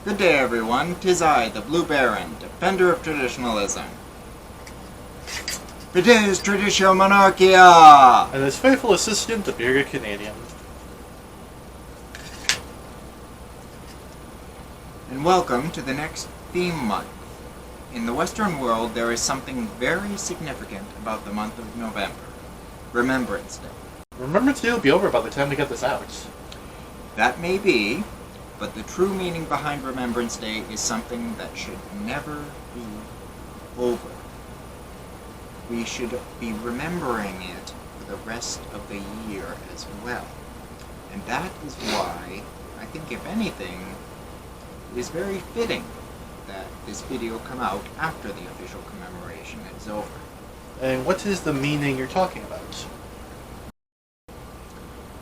Good day, everyone. 'Tis I, the Blue Baron, defender of traditionalism. It is Traditio Monarchia! And his faithful assistant, the bearded Canadian. And welcome to the next theme month. In the Western world, there is something very significant about the month of November. Remembrance Day. Remembrance Day will be over by the time we get this out. That may be, but the true meaning behind Remembrance Day is something that should never be over. We should be remembering it for the rest of the year as well. And that is why, I think if anything, it is very fitting that this video come out after the official commemoration is over. And what is the meaning you're talking about?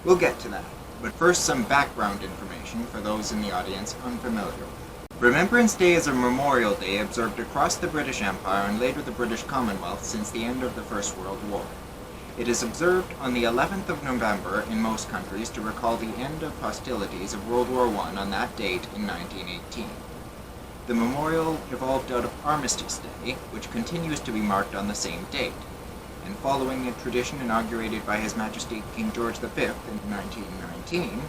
We'll get to that, but first some background information for those in the audience unfamiliar with. Remembrance Day is a memorial day observed across the British Empire and later the British Commonwealth since the end of the First World War. It is observed on the 11th of November in most countries to recall the end of hostilities of World War I on that date in 1918. The memorial evolved out of Armistice Day, which continues to be marked on the same date, and following a tradition inaugurated by His Majesty King George V in 1919,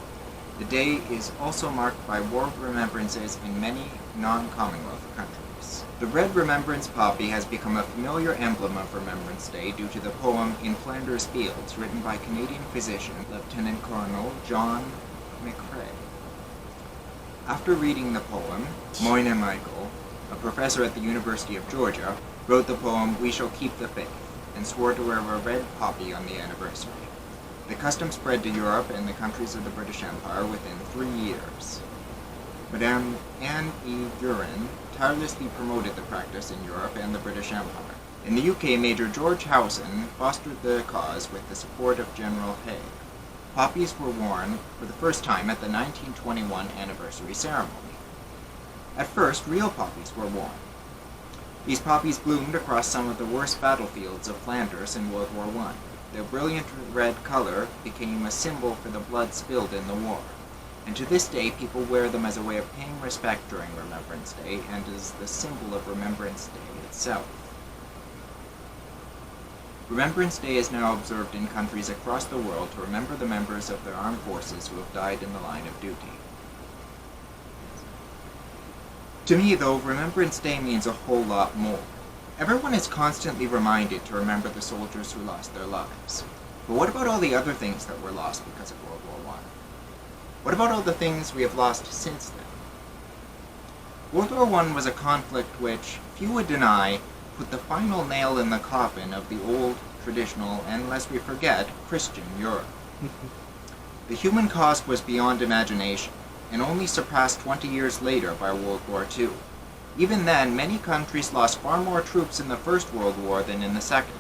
the day is also marked by war remembrances in many non-Commonwealth countries. The red remembrance poppy has become a familiar emblem of Remembrance Day due to the poem In Flanders Fields, written by Canadian physician Lieutenant Colonel John McCrae. After reading the poem, Moyne Michael, a professor at the University of Georgia, wrote the poem We Shall Keep the Faith, and swore to wear a red poppy on the anniversary. The custom spread to Europe and the countries of the British Empire within 3 years. Madame Anne E. Guerin tirelessly promoted the practice in Europe and the British Empire. In the UK, Major George Howson fostered the cause with the support of General Hay. Poppies were worn for the first time at the 1921 anniversary ceremony. At first, real poppies were worn. These poppies bloomed across some of the worst battlefields of Flanders in World War I. Their brilliant red color became a symbol for the blood spilled in the war, and to this day people wear them as a way of paying respect during Remembrance Day and as the symbol of Remembrance Day itself. Remembrance Day is now observed in countries across the world to remember the members of their armed forces who have died in the line of duty. To me, though, Remembrance Day means a whole lot more. Everyone is constantly reminded to remember the soldiers who lost their lives. But what about all the other things that were lost because of World War I? What about all the things we have lost since then? World War I was a conflict which, few would deny, put the final nail in the coffin of the old, traditional, and, lest we forget, Christian Europe. The human cost was beyond imagination, and only surpassed 20 years later by World War II. Even then, many countries lost far more troops in the First World War than in the Second.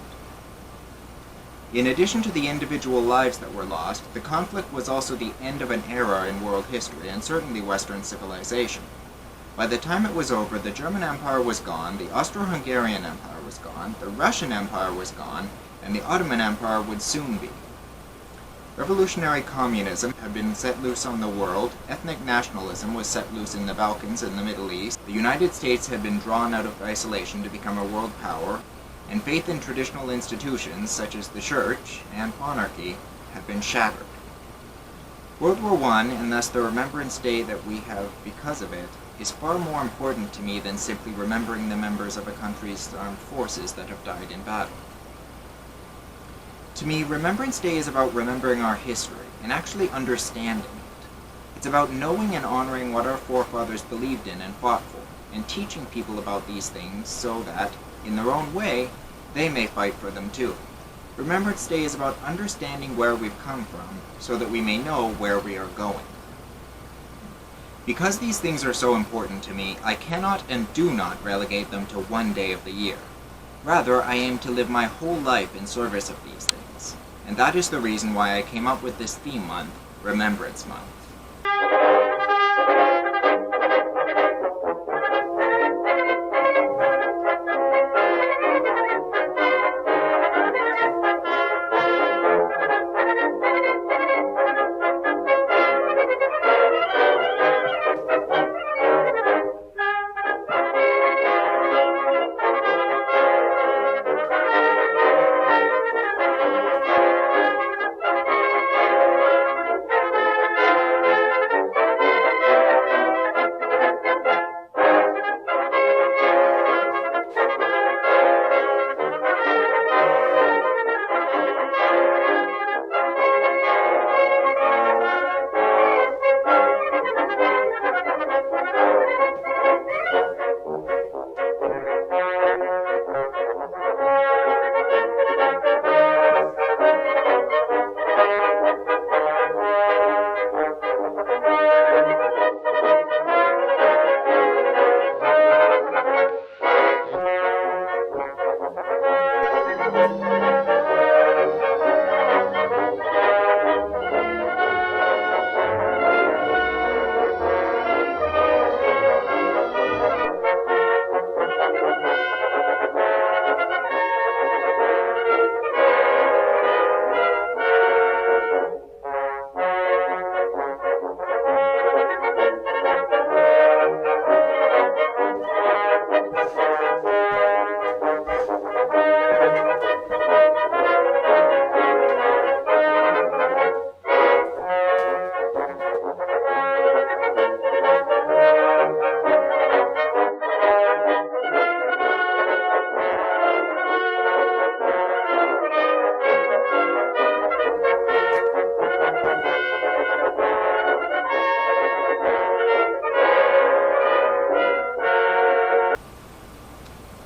In addition to the individual lives that were lost, the conflict was also the end of an era in world history, and certainly Western civilization. By the time it was over, the German Empire was gone, the Austro-Hungarian Empire was gone, the Russian Empire was gone, and the Ottoman Empire would soon be. Revolutionary communism had been set loose on the world, ethnic nationalism was set loose in the Balkans and the Middle East, the United States had been drawn out of isolation to become a world power, and faith in traditional institutions such as the church and monarchy had been shattered. World War I, and thus the Remembrance Day that we have because of it, is far more important to me than simply remembering the members of a country's armed forces that have died in battle. To me, Remembrance Day is about remembering our history and actually understanding it. It's about knowing and honoring what our forefathers believed in and fought for, and teaching people about these things so that, in their own way, they may fight for them too. Remembrance Day is about understanding where we've come from so that we may know where we are going. Because these things are so important to me, I cannot and do not relegate them to one day of the year. Rather, I aim to live my whole life in service of these things. And that is the reason why I came up with this theme month, Remembrance Month.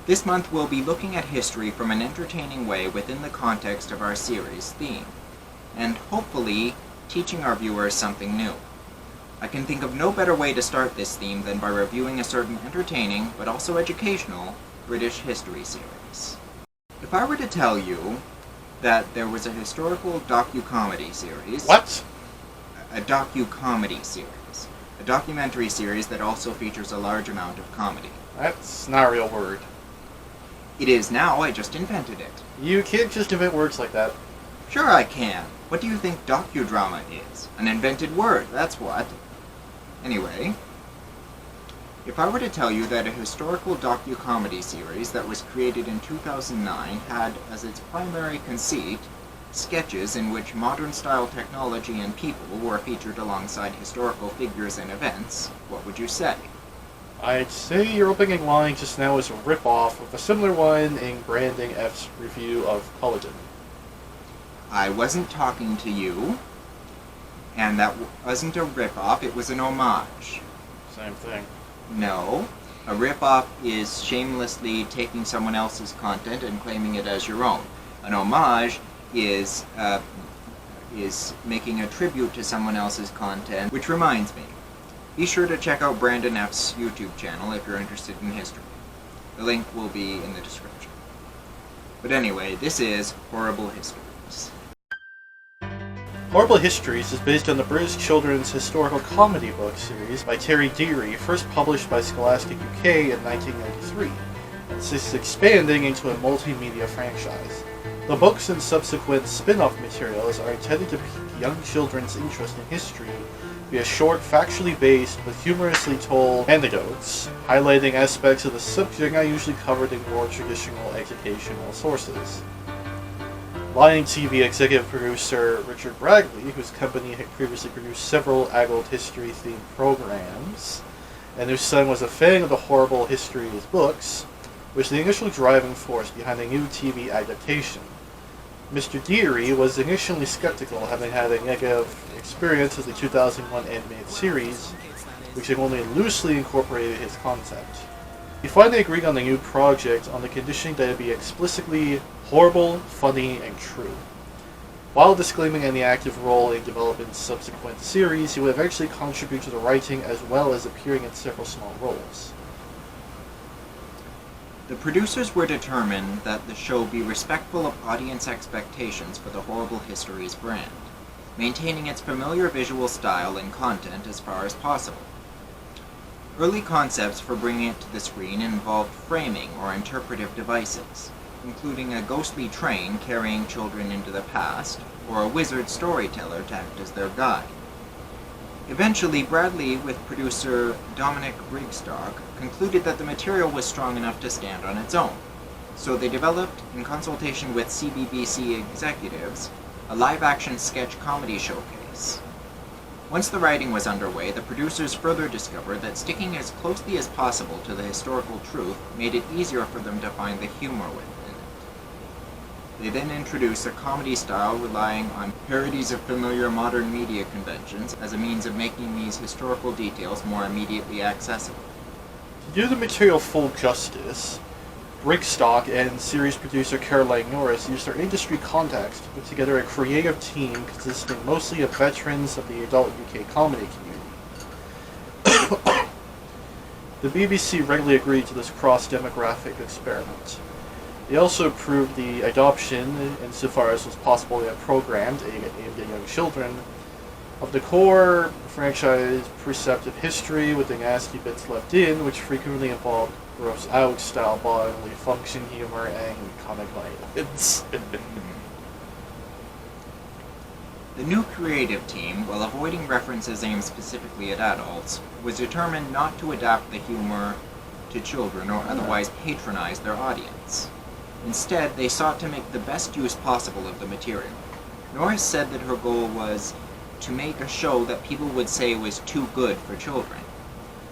This month we'll be looking at history from an entertaining way within the context of our series theme, and hopefully teaching our viewers something new. I can think of no better way to start this theme than by reviewing a certain entertaining, but also educational, British history series. If I were to tell you that there was a historical docu-comedy series... What? A docu-comedy series. A documentary series that also features a large amount of comedy. That's not a real word. It is now, I just invented it. You can't just invent words like that. Sure I can. What do you think docudrama is? An invented word, that's what. Anyway, if I were to tell you that a historical docu-comedy series that was created in 2009 had as its primary conceit sketches in which modern-style technology and people were featured alongside historical figures and events, what would you say? I'd say your opening line just now is a rip-off of a similar one in Branding F's review of Culloden. I wasn't talking to you, and that wasn't a rip-off, it was an homage. Same thing. No. A rip-off is shamelessly taking someone else's content and claiming it as your own. An homage is making a tribute to someone else's content, which reminds me, be sure to check out Brandon F's YouTube channel if you're interested in history. The link will be in the description. But anyway, this is Horrible Histories. Horrible Histories is based on the British children's historical comedy book series by Terry Deary, first published by Scholastic UK in 1993, and since expanding into a multimedia franchise. The books and subsequent spin-off materials are intended to pique young children's interest in history via short, factually based, but humorously told anecdotes, highlighting aspects of the subject not usually covered in more traditional educational sources. Lion TV executive producer Richard Bragley, whose company had previously produced several adult history-themed programs, and whose son was a fan of the Horrible Histories books, was the initial driving force behind the new TV adaptation. Mr. Deary was initially skeptical, having had a negative experience with the 2001 animated series, which had only loosely incorporated his concept. He finally agreed on the new project on the condition that it be explicitly horrible, funny, and true. While disclaiming any active role in developing subsequent series, he would eventually contribute to the writing as well as appearing in several small roles. The producers were determined that the show be respectful of audience expectations for the Horrible Histories brand, maintaining its familiar visual style and content as far as possible. Early concepts for bringing it to the screen involved framing or interpretive devices, including a ghostly train carrying children into the past, or a wizard storyteller to act as their guide. Eventually, Bradley, with producer Dominic Brigstock, concluded that the material was strong enough to stand on its own, so they developed, in consultation with CBBC executives, a live-action sketch comedy showcase. Once the writing was underway, the producers further discovered that sticking as closely as possible to the historical truth made it easier for them to find the humor within it. They then introduced a comedy style relying on parodies of familiar modern media conventions as a means of making these historical details more immediately accessible. To do the material full justice, Brigstock and series producer Caroline Norris used their industry contacts to put together a creative team consisting mostly of veterans of the adult UK comedy community. The BBC regularly agreed to this cross-demographic experiment. They also approved the adoption, insofar as was possible yet programmed, aimed at young children, of the core franchise precept of history with the nasty bits left in, which frequently involved gross out style bodily function humor and comic violence. The new creative team, while avoiding references aimed specifically at adults, was determined not to adapt the humor to children or otherwise patronize their audience. Instead, they sought to make the best use possible of the material. Norris said that her goal was to make a show that people would say was too good for children.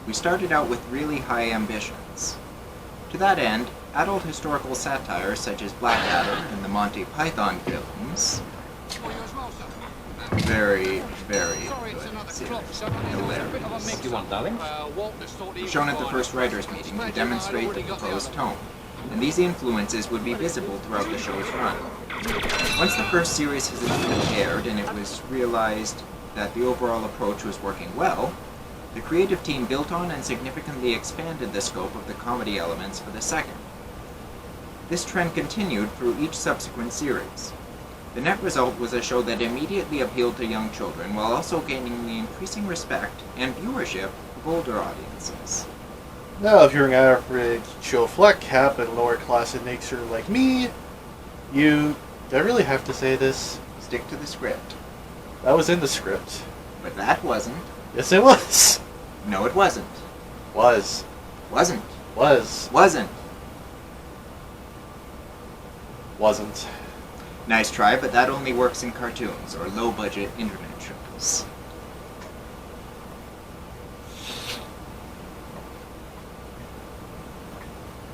We started out with really high ambitions. To that end, adult historical satire such as Blackadder and the Monty Python films, very, very good series, hilarious, You want, darling? shown at the first writers' meeting to demonstrate the proposed tone. and these influences would be visible throughout the show's run. Once the first series has aired and it was realized that the overall approach was working well, the creative team built on and significantly expanded the scope of the comedy elements for the second. This trend continued through each subsequent series. The net result was a show that immediately appealed to young children while also gaining the increasing respect and viewership of older audiences. Now, if you're an average Joe Fleck cap and lower class in nature like me, do I really have to say this? Stick to the script. That was in the script. But that wasn't. Yes, it was. No, it wasn't. Was. Wasn't. Was. Wasn't. Wasn't. Nice try, but that only works in cartoons or low-budget internet shows.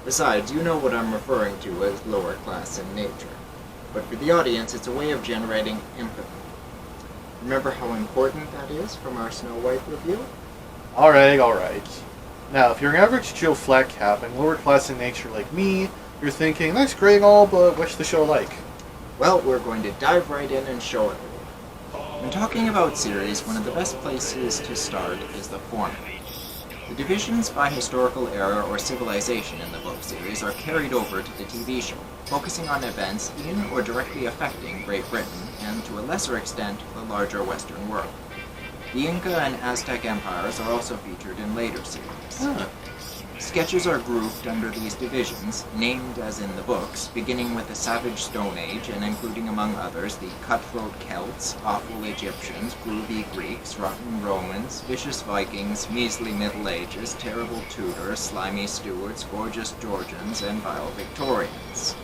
Besides, you know what I'm referring to as lower class in nature. But for the audience, it's a way of generating empathy. Remember how important that is from our Snow White review? Alright. Now, if you're an average Joe Flat cap and lower class in nature like me, you're thinking, that's great and all, but what's the show like? Well, we're going to dive right in and show it. When talking about series, one of the best places to start is the format. The divisions by historical era or civilization in the book series are carried over to the TV show, focusing on events in or directly affecting Great Britain and, to a lesser extent, the larger Western world. The Inca and Aztec empires are also featured in later series. Sketches are grouped under these divisions, named as in the books, beginning with the Savage Stone Age and including among others the Cutthroat Celts, Awful Egyptians, Groovy Greeks, Rotten Romans, Vicious Vikings, Measly Middle Ages, Terrible Tudors, Slimy Stuarts, Gorgeous Georgians, and Vile Victorians.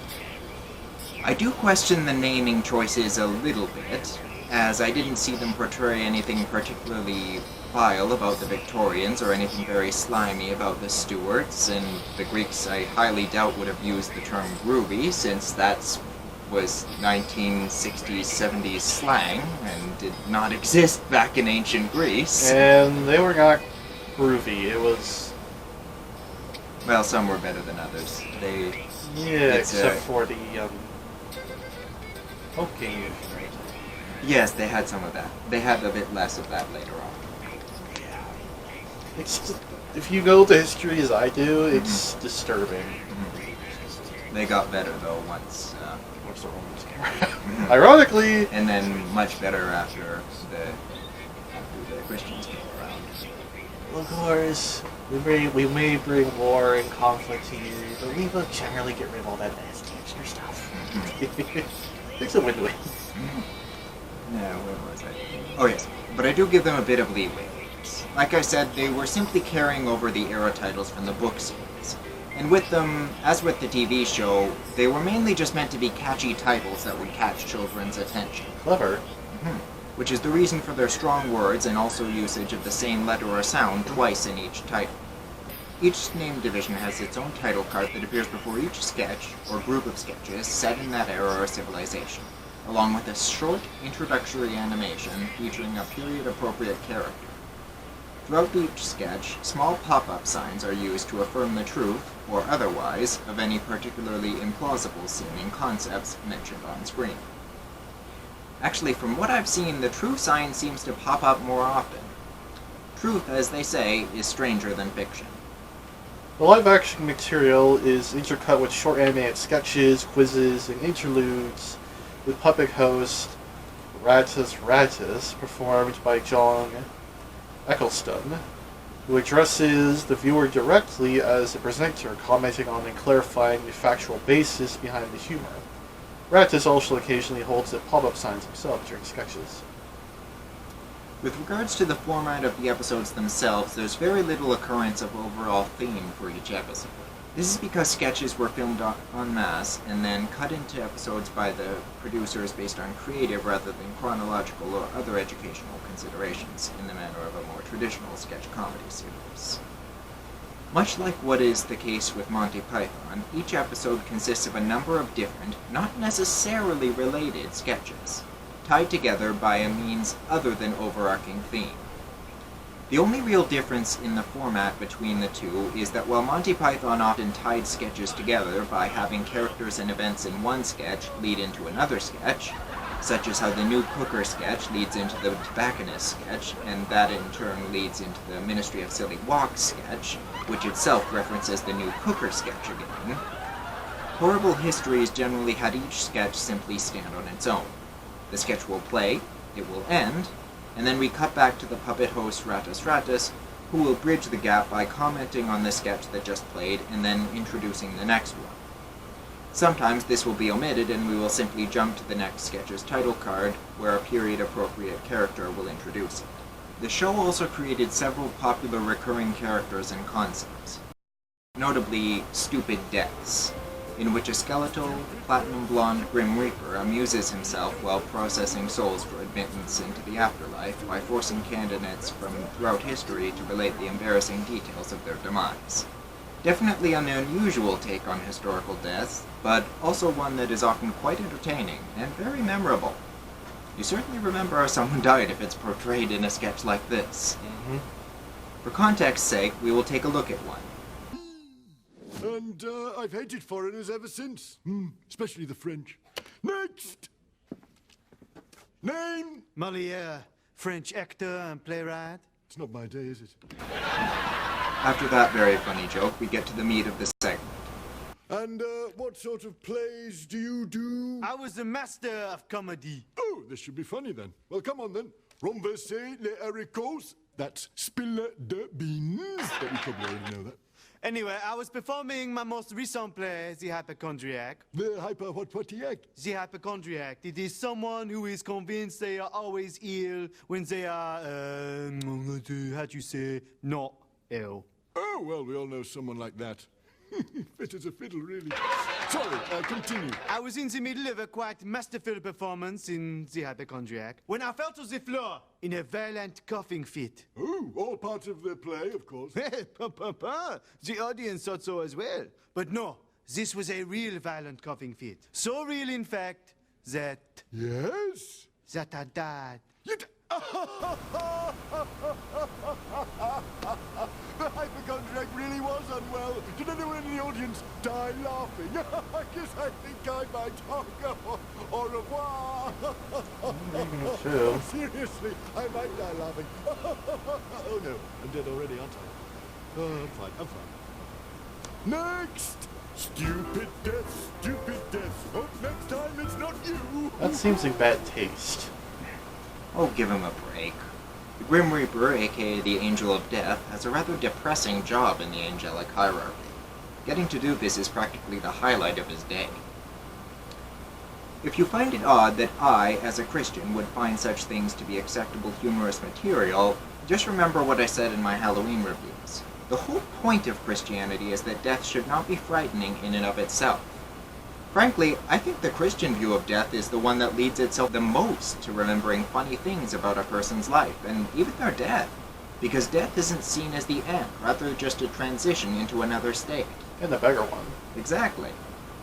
I do question the naming choices a little bit, as I didn't see them portray anything particularly vile about the Victorians or anything very slimy about the Stuarts, and the Greeks I highly doubt would have used the term groovy, since that was 1960s, 70s slang and did not exist back in ancient Greece. And they were not groovy, it was... Well, some were better than others. Except for the, poking you. Yes, they had some of that. They had a bit less of that later on. It's just, if you know the history as I do, it's disturbing. They got better though once The Romans came around. Ironically, and then much better after the Christians came around. well, of course, we may bring war and conflict to you, but we will generally get rid of all that nasty extra stuff. It's a win-win. No, where was I? Oh yes, but I do give them a bit of leeway. Like I said, they were simply carrying over the era titles from the book series. And with them, as with the TV show, they were mainly just meant to be catchy titles that would catch children's attention. Clever. Which is the reason for their strong words and also usage of the same letter or sound twice in each title. Each named division has its own title card that appears before each sketch or group of sketches set in that era or civilization, along with a short introductory animation featuring a period-appropriate character. Throughout each sketch, small pop-up signs are used to affirm the truth, or otherwise, of any particularly implausible-seeming concepts mentioned on screen. Actually, from what I've seen, the true sign seems to pop up more often. Truth, as they say, is stranger than fiction. The live-action material is intercut with short animated sketches, quizzes, and interludes, with puppet host Ratus, performed by John Eccleston, who addresses the viewer directly as a presenter, commenting on and clarifying the factual basis behind the humor. Ratus also occasionally holds the pop-up signs himself during sketches. With regards to the format of the episodes themselves, there's very little occurrence of overall theme for each episode. This is because sketches were filmed en masse and then cut into episodes by the producers based on creative rather than chronological or other educational considerations, in the manner of a more traditional sketch comedy series. Much like what is the case with Monty Python, each episode consists of a number of different, not necessarily related sketches, tied together by a means other than overarching theme. The only real difference in the format between the two is that while Monty Python often tied sketches together by having characters and events in one sketch lead into another sketch, such as how the New Cooker sketch leads into the Tobacconist sketch, and that in turn leads into the Ministry of Silly Walks sketch, which itself references the New Cooker sketch again, Horrible Histories generally had each sketch simply stand on its own. The sketch will play, it will end, and then we cut back to the puppet host Ratus Ratus, who will bridge the gap by commenting on the sketch that just played and then introducing the next one. Sometimes this will be omitted and we will simply jump to the next sketch's title card, where a period-appropriate character will introduce it. The show also created several popular recurring characters and concepts, notably Stupid Deaths, in which a skeletal, platinum-blonde Grim Reaper amuses himself while processing souls for admittance into the afterlife by forcing candidates from throughout history to relate the embarrassing details of their demise. Definitely an unusual take on historical deaths, but also one that is often quite entertaining and very memorable. You certainly remember how someone died if it's portrayed in a sketch like this. For context's sake, we will take a look at one. And I've hated foreigners ever since. Especially the French. Next! Name? Molière, French actor and playwright. It's not my day, is it? After that very funny joke, we get to the meat of the segment. And what sort of plays do you do? I was a master of comedy. Oh, this should be funny then. Well, come on then. Renverser les haricots. That's spill the beans. But you probably already know that. Anyway, I was performing my most recent play, The Hypochondriac. The hyper-what-what-yak? The Hypochondriac. It is someone who is convinced they are always ill when they are, how do you say, not ill. Oh, well, we all know someone like that. Fit as a fiddle, really. Sorry, continue. I was in the middle of a quite masterful performance in The Hypochondriac when I fell to the floor in a violent coughing fit. Oh, all part of the play, of course. The audience thought so as well. But no, this was a real violent coughing fit. So real, in fact, that Yes? I died. You The hypochondriac really was unwell. Did anyone in the audience die laughing? I guess I think I might. Au revoir. True. Seriously, I might die laughing. Oh no, I'm dead already, aren't I? Oh, I'm fine. Next! Stupid death. Hope next time it's not you. That seems like bad taste. Oh, give him a break. The Grim Reaper, aka the Angel of Death, has a rather depressing job in the angelic hierarchy. Getting to do this is practically the highlight of his day. If you find it odd that I, as a Christian, would find such things to be acceptable humorous material, just remember what I said in my Halloween reviews. The whole point of Christianity is that death should not be frightening in and of itself. Frankly, I think the Christian view of death is the one that leads itself the most to remembering funny things about a person's life, and even their death. Because death isn't seen as the end, rather just a transition into another state. And the bigger one. Exactly.